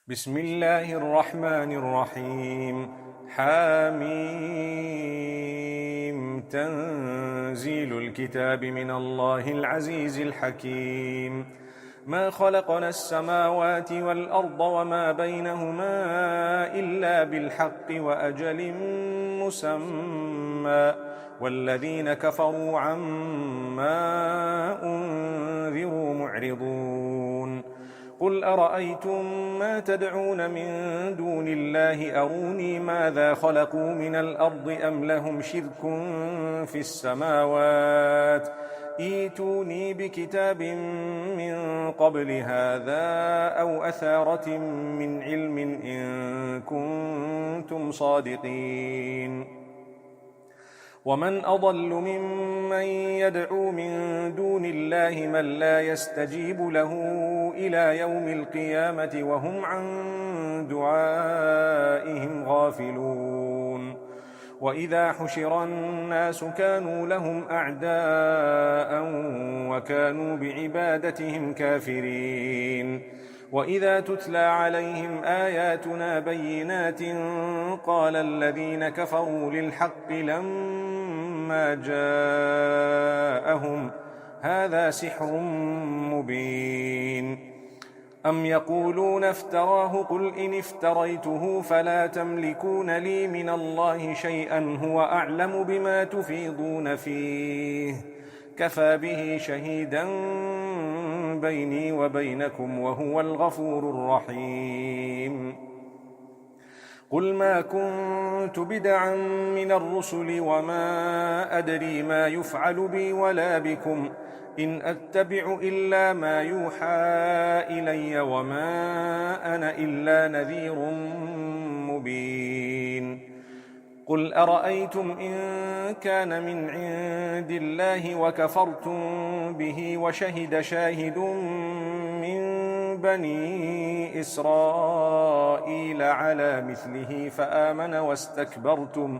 بسم الله الرحمن الرحيم. حاميم. تنزيل الكتاب من الله العزيز الحكيم. ما خلقنا السماوات والأرض وما بينهما إلا بالحق وأجل مسمى، والذين كفروا عما أنذروا معرضون. قل أرأيتم ما تدعون من دون الله أروني ماذا خلقوا من الأرض أم لهم شرك في السماوات، ائتوني بكتاب من قبل هذا أو أثارة من علم إن كنتم صادقين. ومن أضل ممن يدعو من دون الله من لا يستجيب له إلى يوم القيامة وهم عن دعائهم غافلون. وإذا حشر الناس كانوا لهم أعداء وكانوا بعبادتهم كافرين. وإذا تتلى عليهم آياتنا بينات قال الذين كفروا للحق لما جاءهم هذا سحر مبين. أم يقولون افتراه قل إن افتريته فلا تملكون لي من الله شيئا هو أعلم بما تفيضون فيه كفى به شهيدا بيني وبينكم وهو الغفور الرحيم. قل ما كنت بدعا من الرسل وما أدري ما يفعل بي ولا بكم إن أتبع إلا ما يوحى إلي وما أنا إلا نذير مبين. قل أرأيتم إن كان من عند الله وكفرتم به وشهد شاهد من بني إسرائيل على مثله فآمن واستكبرتم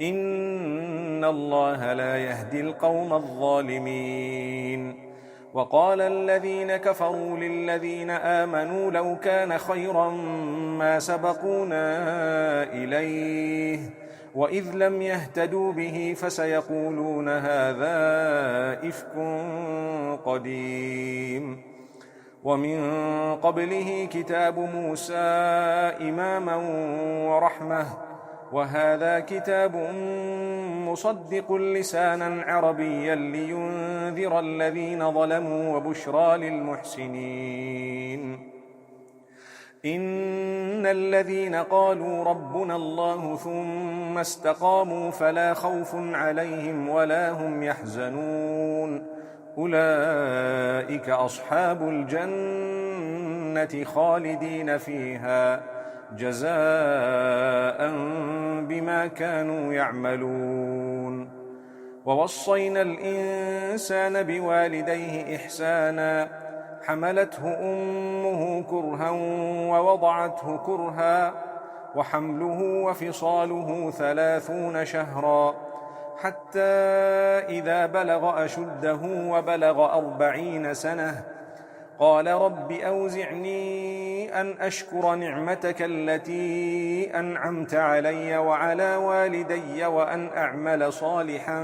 إن الله لا يهدي القوم الظالمين. وقال الذين كفروا للذين آمنوا لو كان خيرا ما سبقونا إليه وإذ لم يهتدوا به فسيقولون هذا إفك قديم. ومن قبله كتاب موسى إماما ورحمة وهذا كتاب مصدق لسانا عربيا لينذر الذين ظلموا وبشرى للمحسنين. إن الذين قالوا ربنا الله ثم استقاموا فلا خوف عليهم ولا هم يحزنون أولئك أصحاب الجنة خالدين فيها جزاء بما كانوا يعملون. ووصينا الإنسان بوالديه إحسانا حملته أمه كرها ووضعته كرها وحمله وفصاله 30 شهرا حتى إذا بلغ أشده وبلغ 40 سنة قال رب أوزعني أن أشكر نعمتك التي أنعمت علي وعلى والدي وأن أعمل صالحا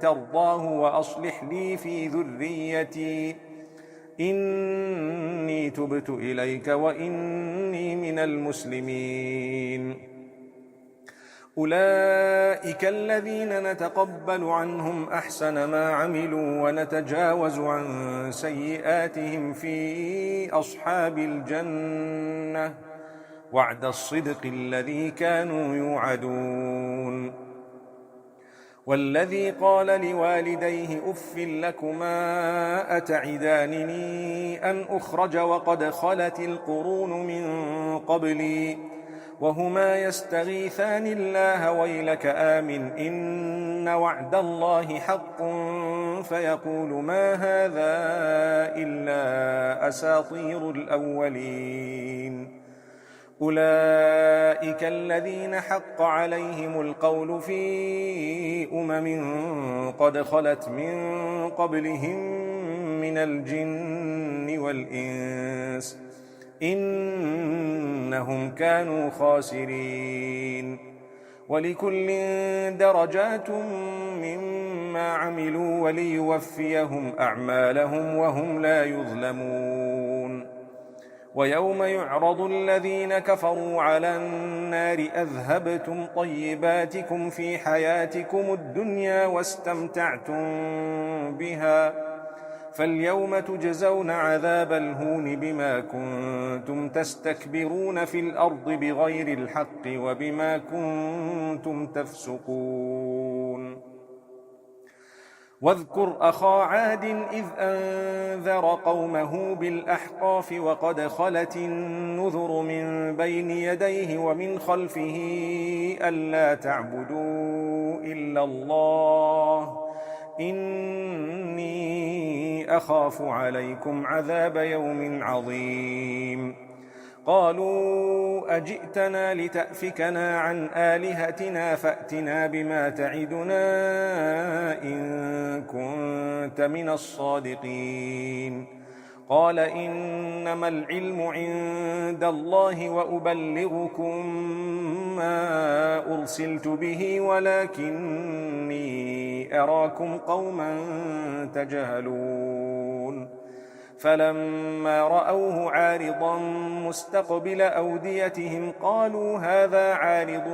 ترضاه وأصلح لي في ذريتي إني تبت إليك وإني من المسلمين. أولئك الذين نتقبل عنهم أحسن ما عملوا ونتجاوز عن سيئاتهم في أصحاب الجنة وعد الصدق الذي كانوا يوعدون. والذي قال لوالديه أف لكما أتعدانني أن أخرج وقد خلت القرون من قبلي وهما يستغيثان الله ويلك آمن إن وعد الله حق فيقول ما هذا إلا أساطير الأولين. أولئك الذين حق عليهم القول في قد خلت من قبلهم من الجن والإنس إنهم كانوا خاسرين. ولكل درجات مما عملوا وليوفيهم أعمالهم وهم لا يظلمون. ويوم يعرض الذين كفروا على النار أذهبتم طيباتكم في حياتكم الدنيا واستمتعتم بها فاليوم تجزون عذاب الهون بما كنتم تستكبرون في الأرض بغير الحق وبما كنتم تفسقون. واذكر أخا عاد إذ أنذر قومه بالأحقاف وقد خلت النذر من بين يديه ومن خلفه ألا تعبدوا إلا الله إني أخاف عليكم عذاب يوم عظيم. قالوا أجئتنا لتأفكنا عن آلهتنا فأتنا بما تعدنا إن كنت من الصادقين. قال إنما العلم عند الله وأبلغكم ما أرسلت به ولكني أراكم قوما تجهلون. فلما رأوه عارضا مستقبل أوديتهم قالوا هذا عارض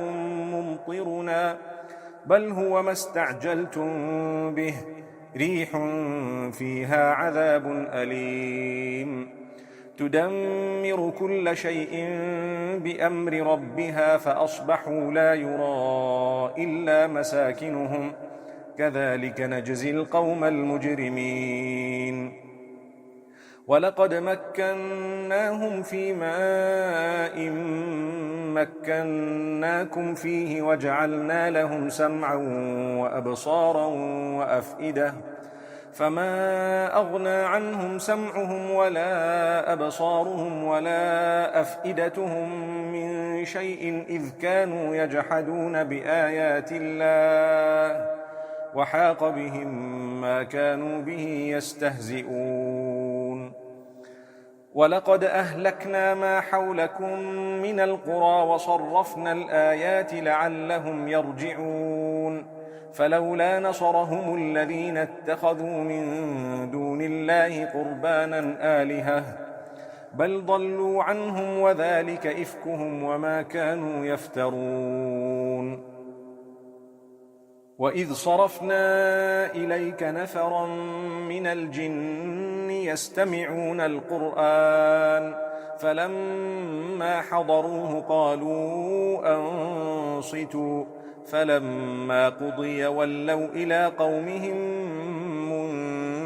ممطرنا بل هو ما استعجلتم به ريح فيها عذاب أليم تدمر كل شيء بأمر ربها فأصبحوا لا يرى إلا مساكنهم كذلك نجزي القوم المجرمين. ولقد مكناهم في ماء مكناكم فيه وجعلنا لهم سمعا وأبصارا وأفئدة فما أغنى عنهم سمعهم ولا أبصارهم ولا أفئدتهم من شيء إذ كانوا يجحدون بآيات الله وحاق بهم ما كانوا به يستهزئون. ولقد أهلكنا ما حولكم من القرى وصرفنا الآيات لعلهم يرجعون. فلولا نصرهم الذين اتخذوا من دون الله قربانا آلهة بل ضلوا عنهم وذلك إفكهم وما كانوا يفترون. وإذ صرفنا إليك نفرا من الجن يستمعون القرآن فلما حضروه قالوا أنصتوا فلما قضي ولوا إلى قومهم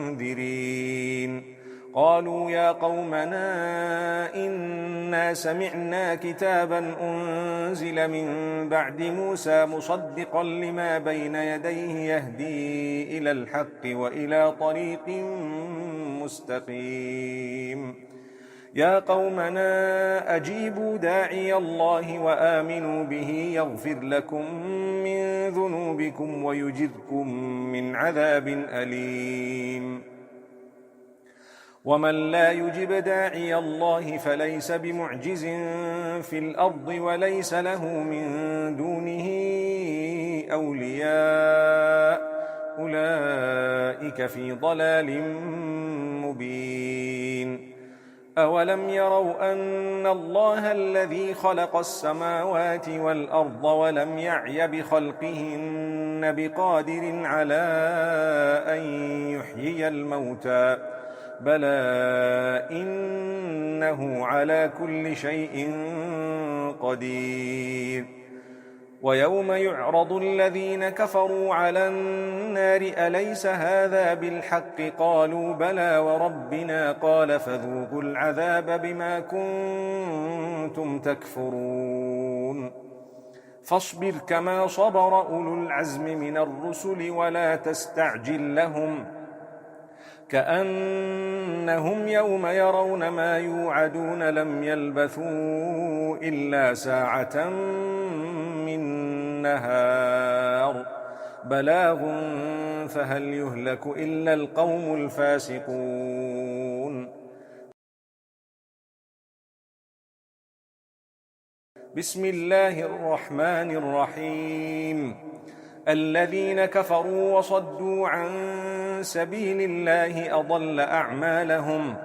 منذرين. قالوا يا قومنا إنا سمعنا كتابا أنزل من بعد موسى مصدقا لما بين يديه يهدي إلى الحق وإلى طريق مستقيم. يا قومنا أجيبوا داعي الله وآمنوا به يغفر لكم من ذنوبكم ويجركم من عذاب أليم. ومن لا يجب داعي الله فليس بمعجز في الأرض وليس له من دونه أولياء أولئك في ضلال مبين. أولم يروا أن الله الذي خلق السماوات والأرض ولم يعي بخلقهن بقادر على أن يحيي الموتى بلى إنه على كل شيء قدير. ويوم يعرض الذين كفروا على النار أليس هذا بالحق قالوا بلى وربنا قال فذوقوا العذاب بما كنتم تكفرون. فاصبر كما صبر أولو العزم من الرسل ولا تستعجل لهم كأنهم يوم يرون ما يوعدون لم يلبثوا إلا ساعة من نهار بلاغ فهل يهلك إلا القوم الفاسقون. بسم الله الرحمن الرحيم. الذين كفروا وصدوا عن سبيل الله أضل أعمالهم.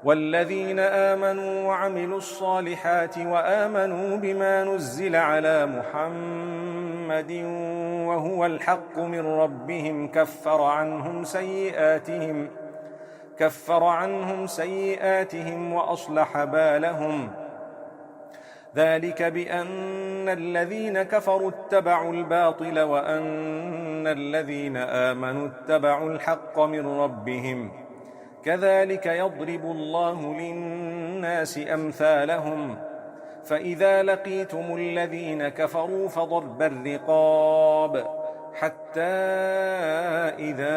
والذين آمنوا وعملوا الصالحات وآمنوا بما نزل على محمد وهو الحق من ربهم كفر عنهم سيئاتهم وأصلح بالهم. ذلك بأن الذين كفروا اتبعوا الباطل وأن الذين آمنوا اتبعوا الحق من ربهم. كذلك يضرب الله للناس أمثالهم. فإذا لقيتم الذين كفروا فضرب الرقاب حتى إذا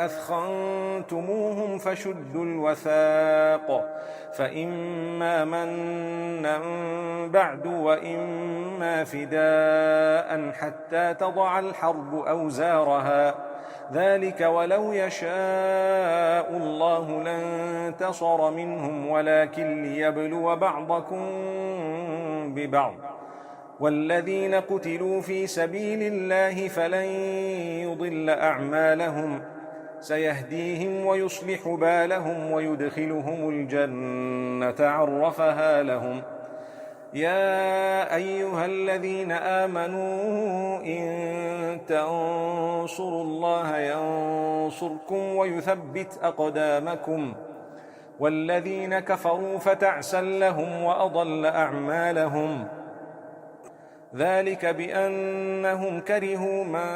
أثخنتموهم فشدوا الوثاق فإما منا بعد وإما فداء حتى تضع الحرب أوزارها. ذلك ولو يشاء الله لانتصر منهم ولكن ليبلو بعضكم ببعض. والذين قتلوا في سبيل الله فلن يضل أعمالهم سيهديهم ويصلح بالهم ويدخلهم الجنة عرفها لهم. يا أيها الذين آمنوا إن تنصروا الله ينصركم ويثبت أقدامكم. والذين كفروا فتعسا لهم وأضل أعمالهم. ذلك بأنهم كرهوا ما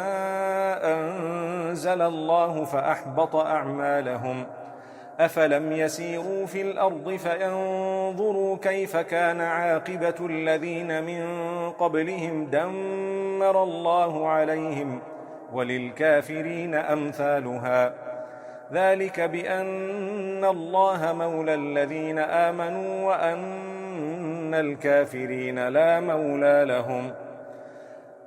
أنزل الله فأحبط أعمالهم. أفلم يسيروا في الأرض فينظروا كيف كان عاقبة الذين من قبلهم دمر الله عليهم وللكافرين أمثالها. ذلك بأن الله مولى الذين آمنوا وأن الكافرين لا مولى لهم.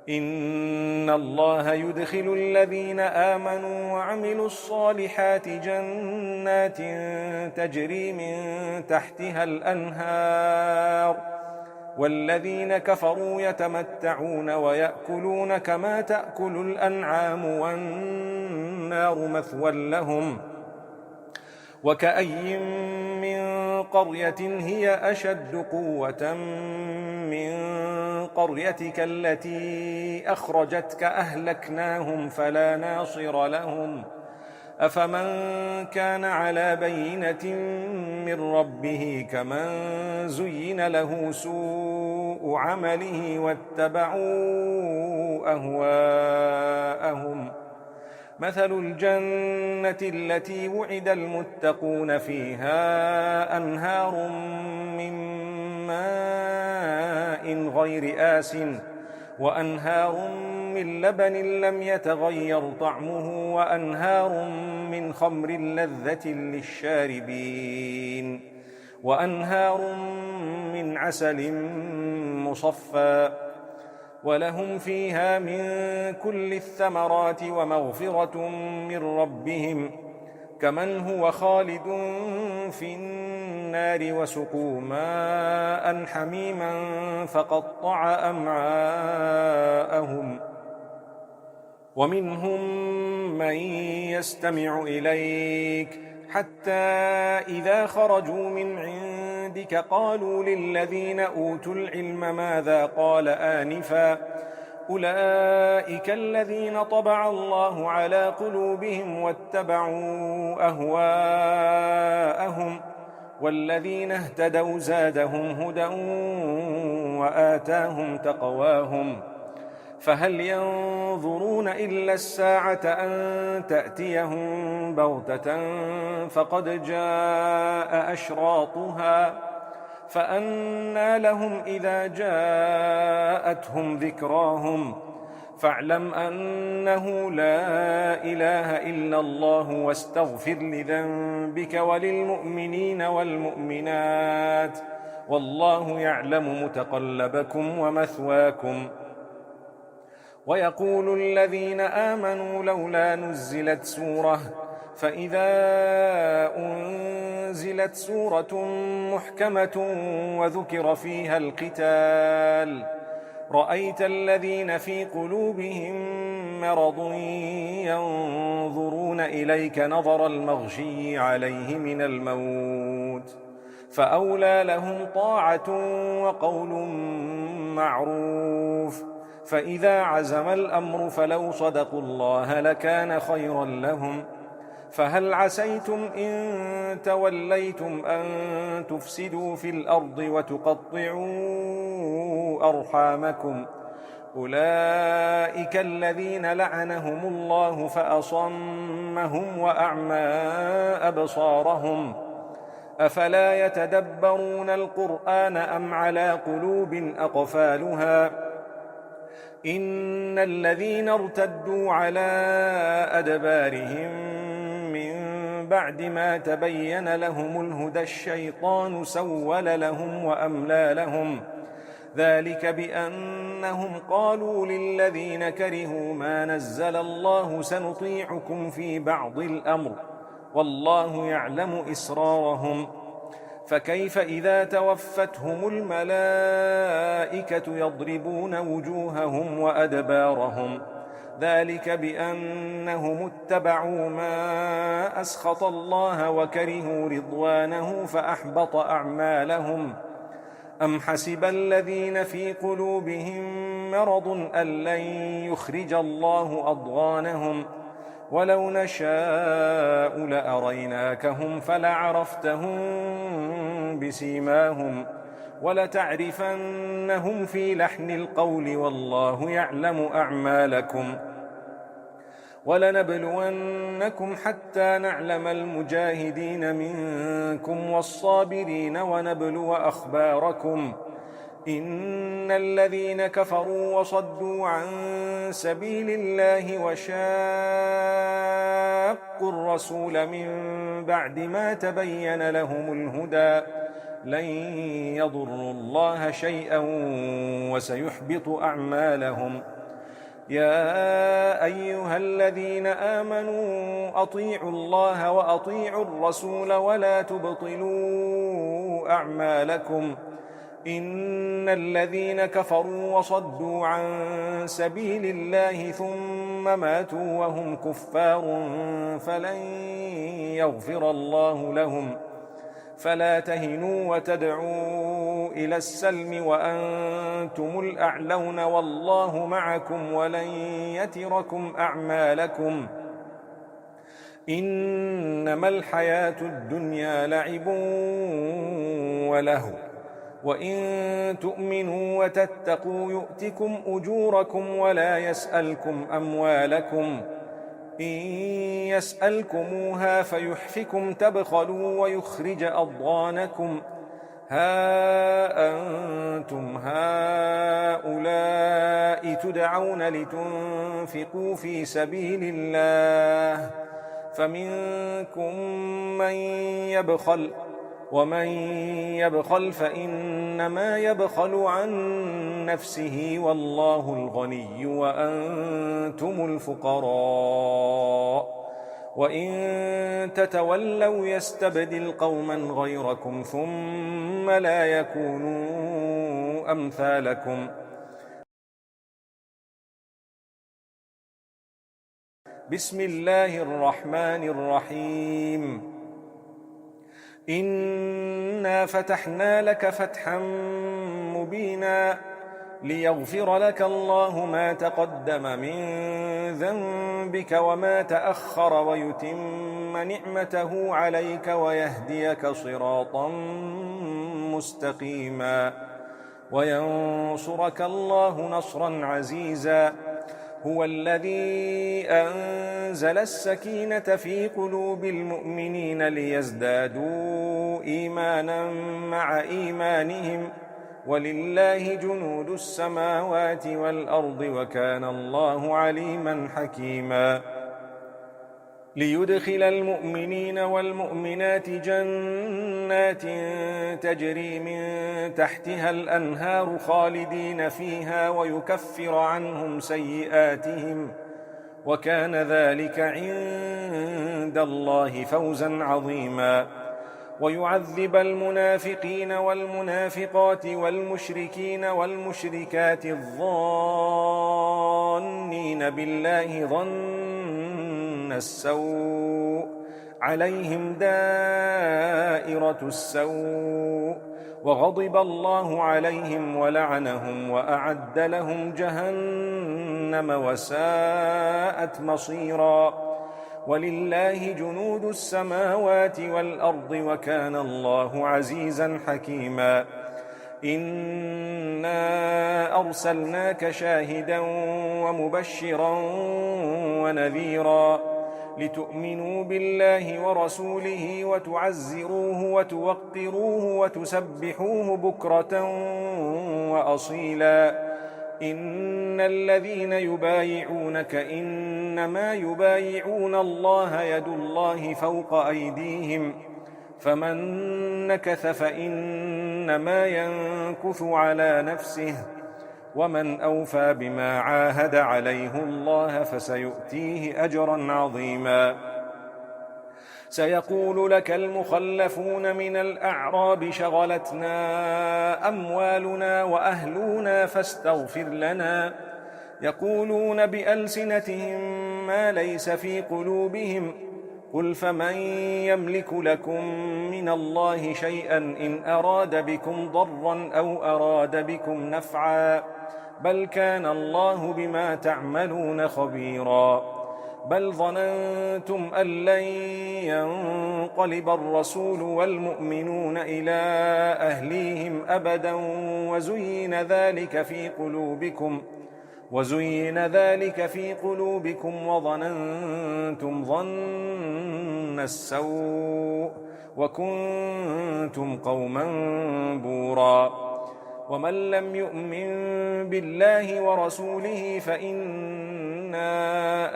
إن الله يدخل الذين آمنوا وعملوا الصالحات جنات تجري من تحتها الأنهار. والذين كفروا يتمتعون ويأكلون كما تأكل الأنعام والنار مثوى لهم. وكأي من قرية هي أشد قوة من قريتك التي أخرجتك أهلكناهم فلا ناصر لهم. أفمن كان على بينة من ربه كمن زين له سوء عمله واتبعوا أهواءهم. مثل الجنة التي وعد المتقون فيها أنهار من ماء غير آسٍ وأنهار من لبن لم يتغير طعمه وأنهار من خمر لذة للشاربين وأنهار من عسل مصفى ولهم فيها من كل الثمرات ومغفرة من ربهم كمن هو خالد في النار وسقوا ماء حميما فقطع أمعاءهم. ومنهم من يستمع إليك حتى إذا خرجوا من عندك قالوا للذين أوتوا العلم ماذا قال آنفا أولئك الذين طبع الله على قلوبهم واتبعوا أهواءهم والذين اهتدوا زادهم هدى وآتاهم تقواهم. فهل ينظرون إلا الساعة أن تأتيهم بغتة فقد جاء أشراطها فأنى لهم إذا جاءتهم ذكراهم. فاعلم أنه لا إله إلا الله واستغفر لذنبك وللمؤمنين والمؤمنات والله يعلم متقلبكم ومثواكم. ويقول الذين آمنوا لولا نزلت سورة فإذا أنزلت سورة محكمة وذكر فيها القتال رأيت الذين في قلوبهم مرض ينظرون إليك نظر المغشي عليه من الموت فأولى لهم طاعة وقول معروف. فإذا عزم الأمر فلو صدقوا الله لكان خيرا لهم. فهل عسيتم إن توليتم أن تفسدوا في الأرض وتقطعوا أرحامكم أولئك الذين لعنهم الله فأصمهم وأعمى أبصارهم أفلا يتدبرون القرآن أم على قلوب أقفالها إن الذين ارتدوا على أدبارهم بعد ما تبين لهم الهدى الشيطان سول لهم وأملى لهم ذلك بأنهم قالوا للذين كرهوا ما نزل الله سنطيعكم في بعض الأمر والله يعلم إسرارهم فكيف إذا توفتهم الملائكة يضربون وجوههم وأدبارهم ذلك بأنهم اتبعوا ما أسخط الله وكرهوا رضوانه فأحبط أعمالهم أم حسب الذين في قلوبهم مرض أن لن يخرج الله أضغانهم ولو نشاء لأريناكهم فلعرفتهم بسيماهم ولتعرفنهم في لحن القول والله يعلم أعمالكم ولنبلونكم حتى نعلم المجاهدين منكم والصابرين ونبلو أخباركم إن الذين كفروا وصدوا عن سبيل الله وشاقوا الرسول من بعد ما تبين لهم الهدى لن يضروا الله شيئا وسيحبط أعمالهم يا أيها الذين آمنوا أطيعوا الله وأطيعوا الرسول ولا تبطلوا أعمالكم إن الذين كفروا وصدوا عن سبيل الله ثم ماتوا وهم كفار فلن يغفر الله لهم فلا تهنوا وتدعوا إلى السلم وأنتم الأعلون والله معكم ولن يتركم أعمالكم إنما الحياة الدنيا لعب ولهو وإن تؤمنوا وتتقوا يؤتكم أجوركم ولا يسألكم أموالكم إن يسألكموها فيحفكم تبخلوا ويخرج أضغانكم ها أنتم هؤلاء تدعون لتنفقوا في سبيل الله فمنكم من يبخل ومن يبخل فإنما يبخل عن نفسه والله الغني وأنتم الفقراء وإن تتولوا يستبدل قوما غيركم ثم لا يكونوا أمثالكم بسم الله الرحمن الرحيم إنا فتحنا لك فتحا مبينا ليغفر لك الله ما تقدم من ذنبك وما تأخر ويتم نعمته عليك ويهديك صراطا مستقيما وينصرك الله نصرا عزيزا هو الذي أنزل السكينة في قلوب المؤمنين ليزدادوا إيمانا مع إيمانهم ولله جنود السماوات والأرض وكان الله عليما حكيما ليدخل المؤمنين والمؤمنات جنات تجري من تحتها الأنهار خالدين فيها ويكفر عنهم سيئاتهم وكان ذلك عند الله فوزا عظيما. ويعذب المنافقين والمنافقات والمشركين والمشركات الظانين بالله ظن السوء عليهم دائرة السوء وغضب الله عليهم ولعنهم وأعد لهم جهنم وساءت مصيرا. ولله جنود السماوات والأرض وكان الله عزيزا حكيما. إنا أرسلناك شاهدا ومبشرا ونذيرا لتؤمنوا بالله ورسوله وتعزروه وتوقروه وتسبحوه بكرة وأصيلا. إن الذين يبايعونك إنما يبايعون الله يد الله فوق أيديهم فمن نكث فإنما ينكث على نفسه ومن أوفى بما عاهد عليه الله فسيؤتيه أجرا عظيما. سيقول لك المخلفون من الأعراب شغلتنا أموالنا وأهلنا فاستغفر لنا يقولون بألسنتهم ما ليس في قلوبهم قل فمن يملك لكم من الله شيئا إن أراد بكم ضرا أو أراد بكم نفعا بل كان الله بما تعملون خبيرا. بل ظننتم أن لن ينقلب الرسول والمؤمنون إلى أهليهم أبدا وزين ذلك في قلوبكم وظننتم ظن السوء وكنتم قوما بورا. ومن لم يؤمن بالله ورسوله فإنا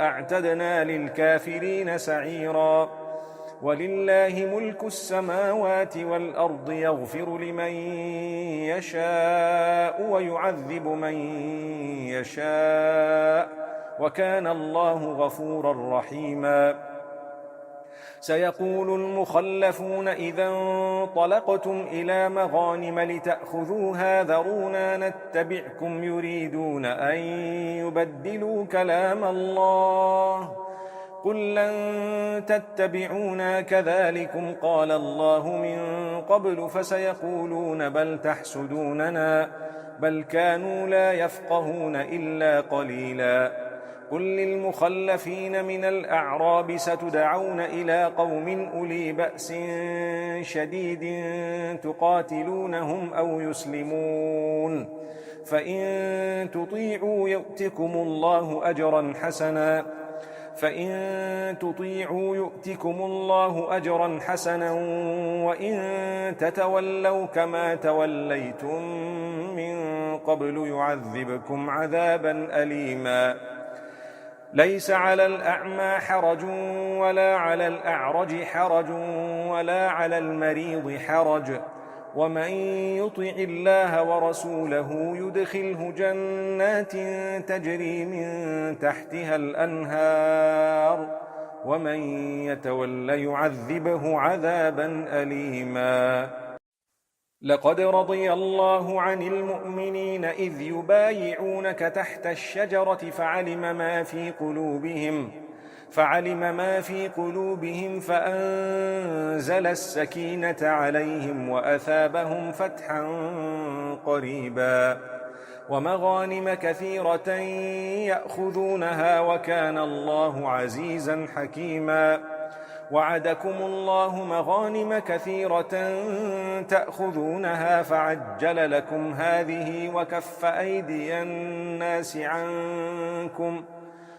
أعتدنا للكافرين سعيرا. ولله ملك السماوات والأرض يغفر لمن يشاء ويعذب من يشاء وكان الله غفورا رحيما. سيقول المخلفون إذا انطلقتم إلى مغانم لتأخذوها ذرونا نتبعكم يريدون أن يبدلوا كلام الله قل لن تتبعونا كذلكم قال الله من قبل فسيقولون بل تحسدوننا بل كانوا لا يفقهون إلا قليلا. قل للمخلفين من الأعراب ستدعون إلى قوم أولي بأس شديد تقاتلونهم أو يسلمون فإن تطيعوا يؤتكم الله أجرا حسنا وإن تتولوا كما توليتم من قبل يعذبكم عذابا أليما. ليس على الأعمى حرج ولا على الأعرج حرج ولا على المريض حرج ومن يطع الله ورسوله يدخله جنات تجري من تحتها الأنهار ومن يتول يعذبه عذابا أليما. لقد رضي الله عن المؤمنين إذ يبايعونك تحت الشجرة فعلم ما في قلوبهم فأنزل السكينة عليهم وأثابهم فتحا قريبا ومغانم كثيرة يأخذونها وكان الله عزيزا حكيما. وعدكم الله مغانم كثيرة تأخذونها فعجل لكم هذه وكف أيدي الناس عنكم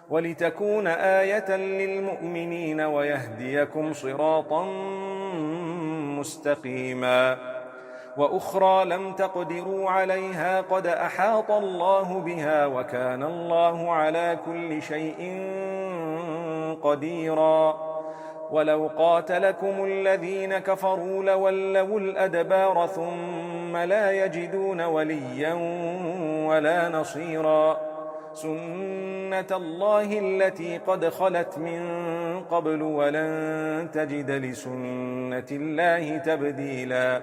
ولتكون آية للمؤمنين ويهديكم صراطا مستقيما. وأخرى لم تقدروا عليها قد أحاط الله بها وكان الله على كل شيء قديرا. ولو قاتلكم الذين كفروا لولوا الأدبار ثم لا يجدون وليا ولا نصيرا. سنة الله التي قد خلت من قبل ولن تجد لسنة الله تبديلا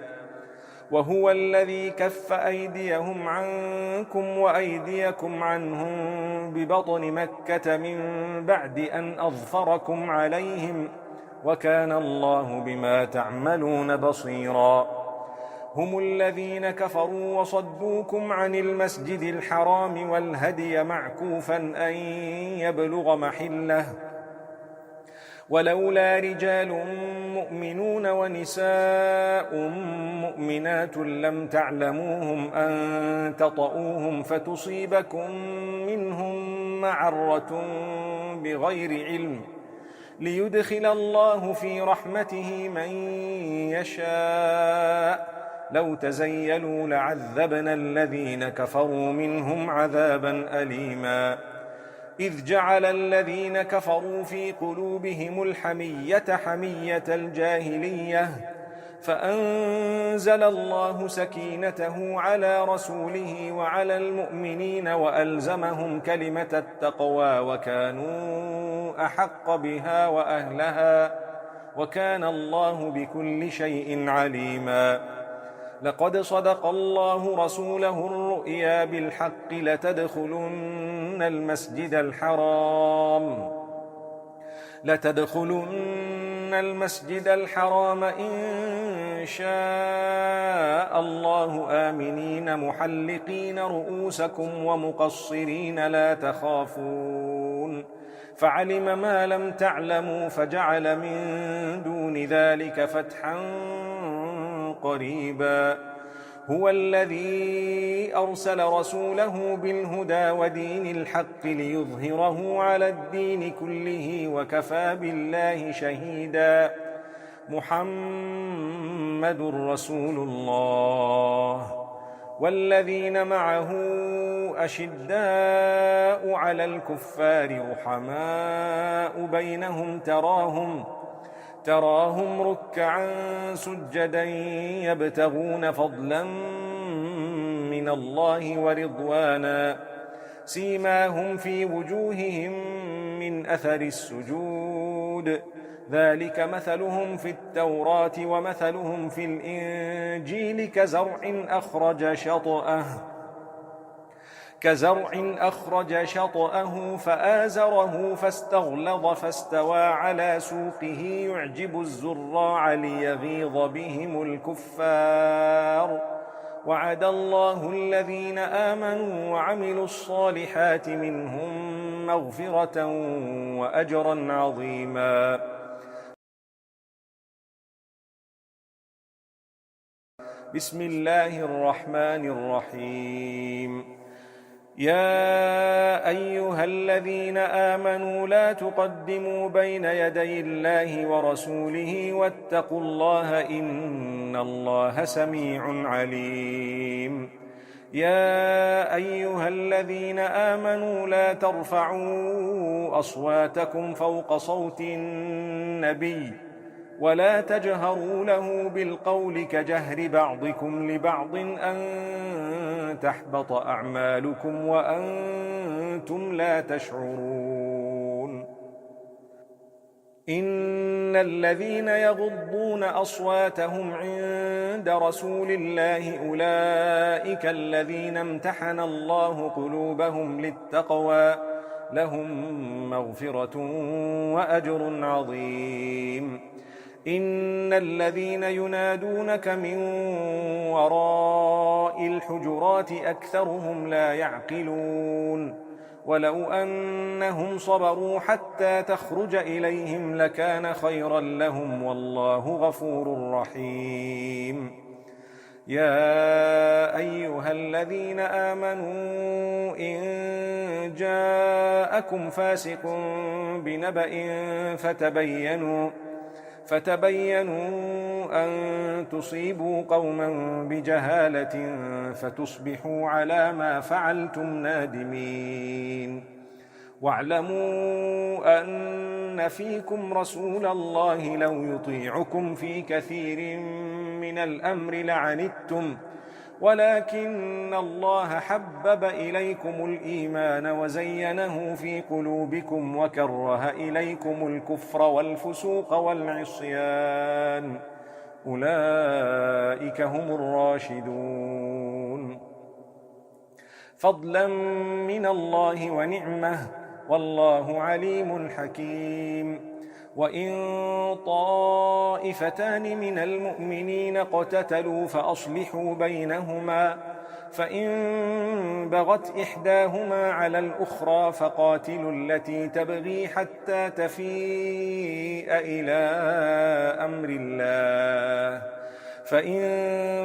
وهو الذي كف أيديهم عنكم وأيديكم عنهم ببطن مكة من بعد أن أظفركم عليهم وكان الله بما تعملون بصيرا هم الذين كفروا وصدوكم عن المسجد الحرام والهدي معكوفا أن يبلغ محله ولولا رجال مؤمنون ونساء مؤمنات لم تعلموهم أن تطؤوهم فتصيبكم منهم معرة بغير علم ليدخل الله في رحمته من يشاء لو تزيلوا لعذبنا الذين كفروا منهم عذابا أليما إذ جعل الذين كفروا في قلوبهم الحمية حمية الجاهلية فأنزل الله سكينته على رسوله وعلى المؤمنين وألزمهم كلمة التقوى وكانوا أحق بها وأهلها وكان الله بكل شيء عليما لقد صدق الله رسوله الرؤيا بالحق لتدخلن المسجد الحرام إن شاء الله آمنين محلقين رؤوسكم ومقصرين لا تخافون فعلم ما لم تعلموا فجعل من دون ذلك فتحا قريبا هو الذي أرسل رسوله بالهدى ودين الحق ليظهره على الدين كله وكفى بالله شهيدا محمد رسول الله والذين معه أشداء على الكفار رحماء بينهم تراهم ركعا سجدا يبتغون فضلا من الله ورضوانا سيماهم في وجوههم من أثر السجود ذلك مثلهم في التوراة ومثلهم في الإنجيل كزرع أخرج شطأه فآزره فاستغلظ فاستوى على سوقه يعجب الزراع ليغيظ بهم الكفار وعد الله الذين آمنوا وعملوا الصالحات منهم مغفرة وأجرا عظيما بسم الله الرحمن الرحيم يا أيها الذين آمنوا لا تقدموا بين يدي الله ورسوله واتقوا الله إن الله سميع عليم يا أيها الذين آمنوا لا ترفعوا أصواتكم فوق صوت النبي ولا تجهروا له بالقول كجهر بعضكم لبعض أن تحبط أعمالكم وأنتم لا تشعرون إن الذين يغضون أصواتهم عند رسول الله أولئك الذين امتحن الله قلوبهم للتقوى لهم مغفرة وأجر عظيم إن الذين ينادونك من وراء الحجرات أكثرهم لا يعقلون ولو أنهم صبروا حتى تخرج إليهم لكان خيرا لهم والله غفور رحيم يا أيها الذين آمنوا إن جاءكم فاسق بنبأ فتبينوا أن تصيبوا قوما بجهالة فتصبحوا على ما فعلتم نادمين واعلموا أن فيكم رسول الله لو يطيعكم في كثير من الأمر لعنتم ولكن الله حبب إليكم الإيمان وزينه في قلوبكم وكره إليكم الكفر والفسوق والعصيان، أولئك هم الراشدون. فضلا من الله ونعمة، والله عليم حكيم. وإن طائفتان من المؤمنين اقتتلوا فأصلحوا بينهما، فإن بغت إحداهما على الأخرى فقاتلوا التي تبغي حتى تفيء إلى أمر الله، فإن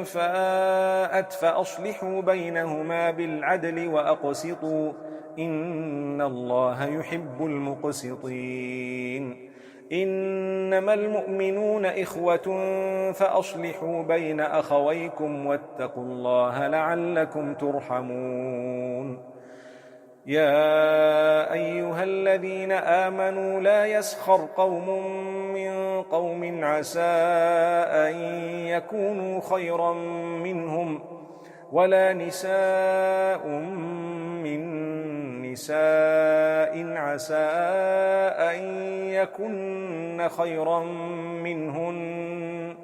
فاءت فأصلحوا بينهما بالعدل وأقسطوا، إن الله يحب المقسطين. إنما المؤمنون إخوة فأصلحوا بين أخويكم واتقوا الله لعلكم ترحمون. يا أيها الذين آمنوا لا يسخر قوم من قوم عسى أن يكونوا خيرا منهم، ولا نساء من نساء عسى أن يكن خيرا منهن،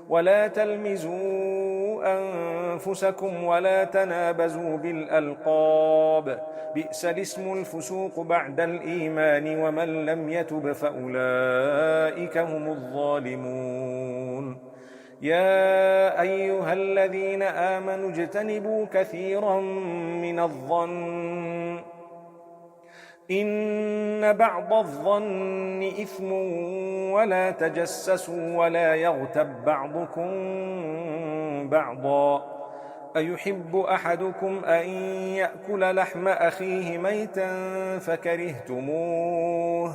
ولا تلمزوا أنفسكم ولا تنابزوا بالألقاب، بئس الاسم الفسوق بعد الإيمان، ومن لم يتب فأولئك هم الظالمون. يا أيها الذين آمنوا اجتنبوا كثيرا من الظن، إن بعض الظن إثم، ولا تجسسوا ولا يغتب بعضكم بعضا، أيحب أحدكم أن يأكل لحم أخيه ميتا فكرهتموه،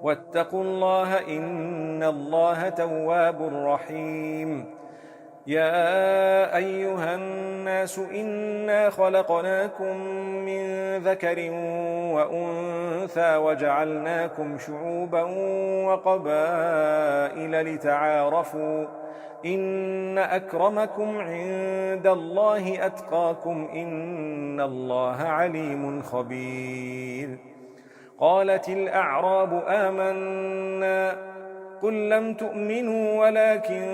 واتقوا الله إن الله تواب رحيم. يا أيها الناس إنا خلقناكم من ذكر وأنثى وجعلناكم شعوبا وقبائل لتعارفوا، إن أكرمكم عند الله أتقاكم، إن الله عليم خبير. قالت الأعراب آمنا، قل لم تؤمنوا ولكن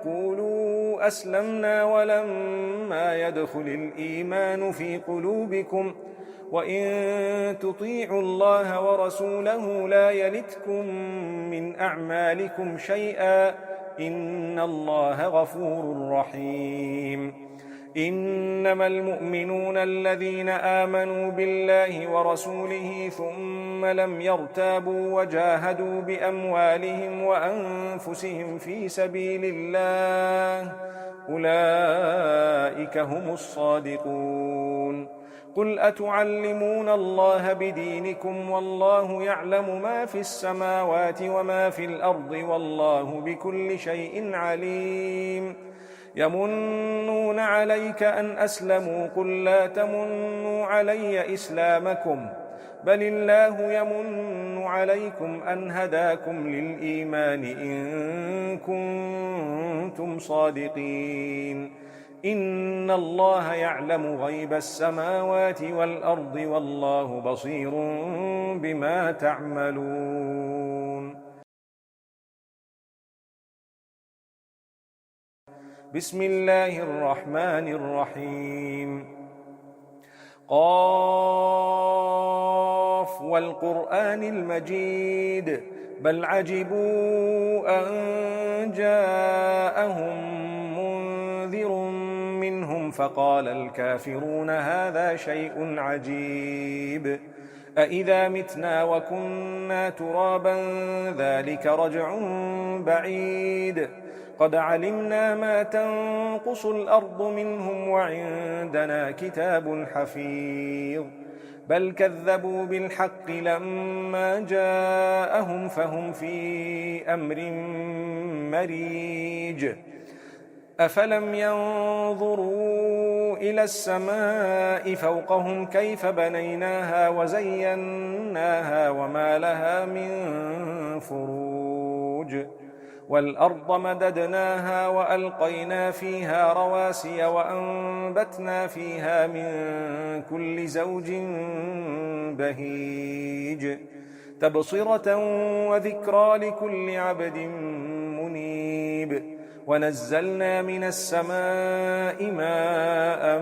قولوا أسلمنا ولما يدخل الإيمان في قلوبكم، وإن تطيعوا الله ورسوله لا يلتكم من أعمالكم شيئا، إن الله غفور رحيم. إنما المؤمنون الذين آمنوا بالله ورسوله ثم لم يرتابوا وجاهدوا بأموالهم وأنفسهم في سبيل الله، أولئك هم الصادقون. قل أتعلمون الله بدينكم والله يعلم ما في السماوات وما في الأرض، والله بكل شيء عليم. يمنون عليك أن أسلموا، قل لا تمنوا علي إسلامكم، بل الله يمن عليكم أن هداكم للإيمان إن كنتم صادقين. إن الله يعلم غيب السماوات والأرض، والله بصير بما تعملون. بسم الله الرحمن الرحيم. قاف والقرآن المجيد، بل عجبوا أن جاءهم منذر منهم فقال الكافرون هذا شيء عجيب، أإذا متنا وكنا ترابا ذلك رجع بعيد، قد علمنا ما تنقص الأرض منهم وعندنا كتاب حفيظ، بل كذبوا بالحق لما جاءهم فهم في أمر مريج. أفلم ينظروا إلى السماء فوقهم كيف بنيناها وزيناها وما لها من فروج، والأرض مددناها وألقينا فيها رواسي وأنبتنا فيها من كل زوج بهيج تبصرة وذكرى لكل عبد منيب ونزلنا من السماء ماء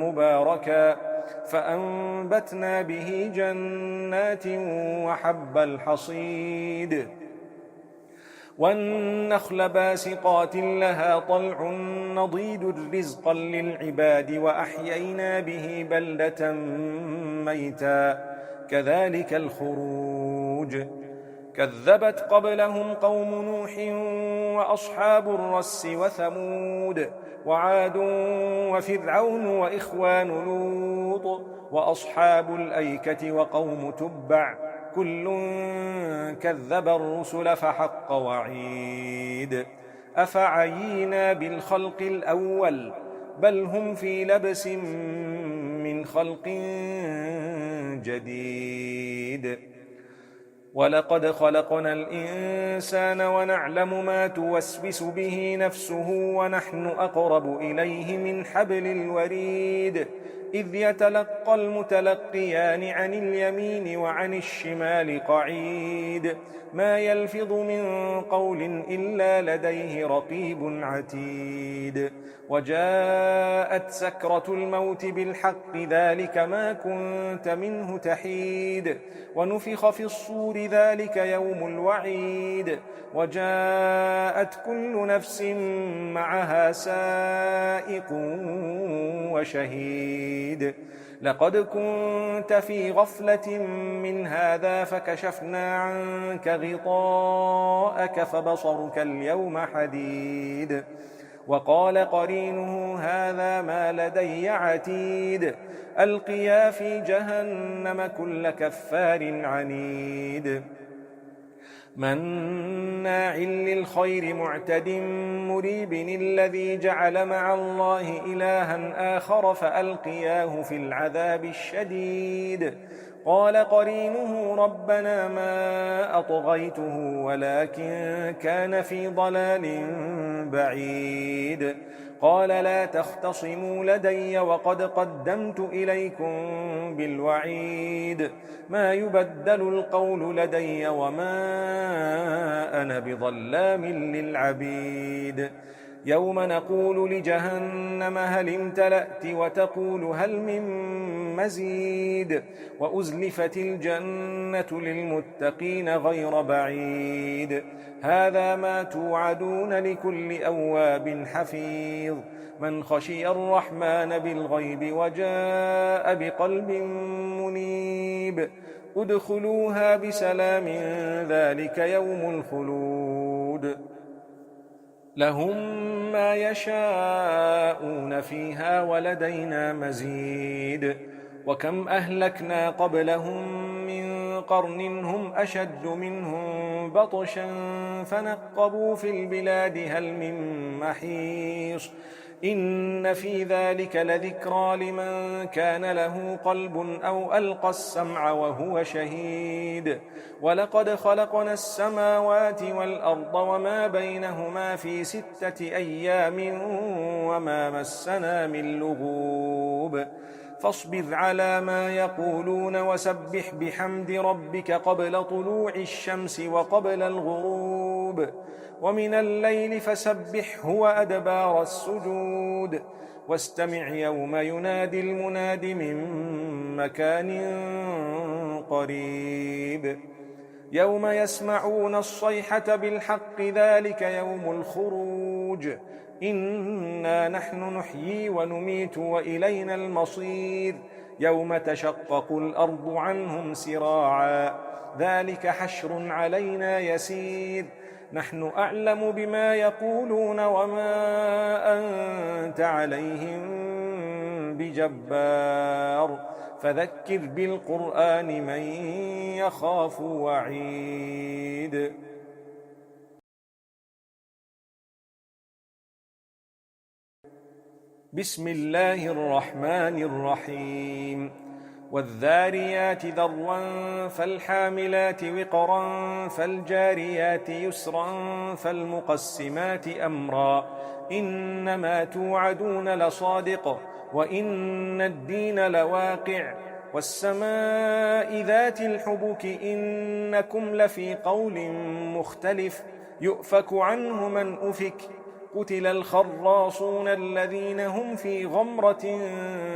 مباركا فأنبتنا به جنات وحب الحصيد والنخل باسقات لها طلع نضيد رزقا للعباد وأحيينا به بلدة ميتا كذلك الخروج كذبت قبلهم قوم نوح وأصحاب الرس وثمود وعاد وفرعون وإخوان لوط وأصحاب الأيكة وقوم تبع كل كذب الرسل فحق وعيد أفعينا بالخلق الأول بل هم في لبس من خلق جديد ولقد خلقنا الإنسان ونعلم ما توسوس به نفسه ونحن أقرب إليه من حبل الوريد إذ يتلقى المتلقيان عن اليمين وعن الشمال قعيد ما يلفظ من قول إلا لديه رقيب عتيد وجاءت سكرة الموت بالحق ذلك ما كنت منه تحيد ونفخ في الصور ذلك يوم الوعيد وجاءت كل نفس معها سائق وشهيد لقد كنت في غفلة من هذا فكشفنا عنك غطاءك فبصرك اليوم حديد وقال قرينه هذا ما لدي عتيد ألقيا في جهنم كل كفار عنيد مناع للخير معتد مريب الذي جعل مع الله إلها آخر فألقياه في العذاب الشديد قال قرينه ربنا ما أطغيته ولكن كان في ضلال بعيد قال لا تختصموا لدي وقد قدمت إليكم بالوعيد ما يبدل القول لدي وما أنا بظلام للعبيد يوم نقول لجهنم هل امتلأت وتقول هل من مزيد وأزلفت الجنة للمتقين غير بعيد هذا ما توعدون لكل أواب حفيظ من خشي الرحمن بالغيب وجاء بقلب منيب ادخلوها بسلام ذلك يوم الخلود لهم ما يشاءون فيها ولدينا مزيد وكم أهلكنا قبلهم من قرن هم أشد منهم بطشا فنقبوا في البلاد هل من محيص إن في ذلك لذكرى لمن كان له قلب أو ألقى السمع وهو شهيد ولقد خلقنا السماوات والأرض وما بينهما في 6 أيام وما مسنا من لغوب فاصبر على ما يقولون وسبح بحمد ربك قبل طلوع الشمس وقبل الغروب ومن الليل فسبحه وأدبار السجود واستمع يوم ينادي المناد من مكان قريب يوم يسمعون الصيحة بالحق ذلك يوم الخروج إنا نحن نحيي ونميت وإلينا المصير يوم تشقق الأرض عنهم سراعا ذلك حشر علينا يسير نحن أعلم بما يقولون وما أنت عليهم بجبار فذكر بالقرآن من يخاف وعيد بسم الله الرحمن الرحيم والذاريات ذروا فالحاملات وقرا فالجاريات يسرا فالمقسمات أمرا إنما توعدون لصادق وإن الدين لواقع والسماء ذات الحبك إنكم لفي قول مختلف يؤفك عنه من أفك قتل الخراصون الذين هم في غمرة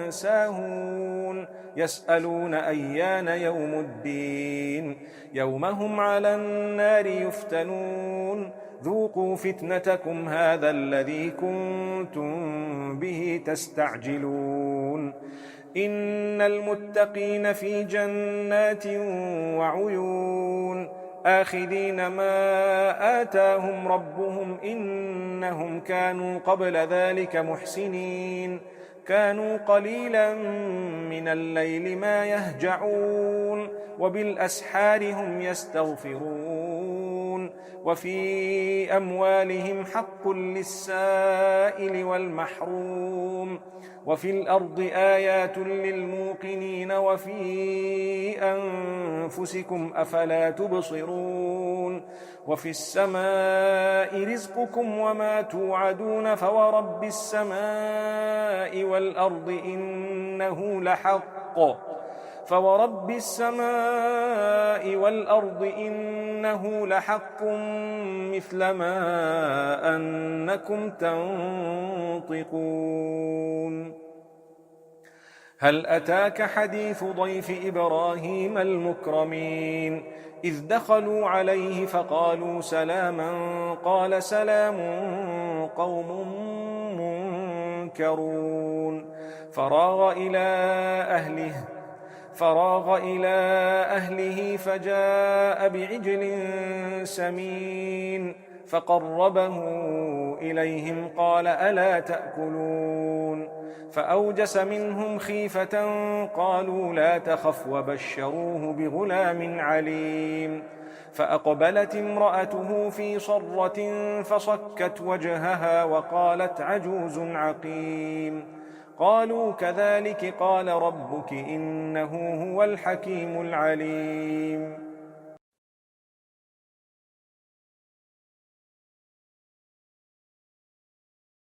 ساهون يسألون أيان يوم الدين يوم هم على النار يفتنون ذوقوا فتنتكم هذا الذي كنتم به تستعجلون إن المتقين في جنات وعيون آخذين ما آتاهم ربهم إنهم كانوا قبل ذلك محسنين كانوا قليلا من الليل ما يهجعون وبالأسحار هم يستغفرون وفي أموالهم حق للسائل والمحروم وفي الأرض آيات للموقنين وفي أنفسكم أفلا تبصرون وفي السماء رزقكم وما توعدون فورب السماء والأرض إنه لحق فورب السماء والأرض إنه لحق مثل ما أنكم تنطقون هل أتاك حديث ضيف إبراهيم المكرمين إذ دخلوا عليه فقالوا سلاما قال سلام قوم منكرون فراغ إلى أهله فجاء بعجل سمين فقربه إليهم قال ألا تأكلون فأوجس منهم خيفة قالوا لا تخف وبشروه بغلام عليم فأقبلت امرأته في صرة فصكت وجهها وقالت عجوز عقيم قالوا كذلك قال ربك إنه هو الحكيم العليم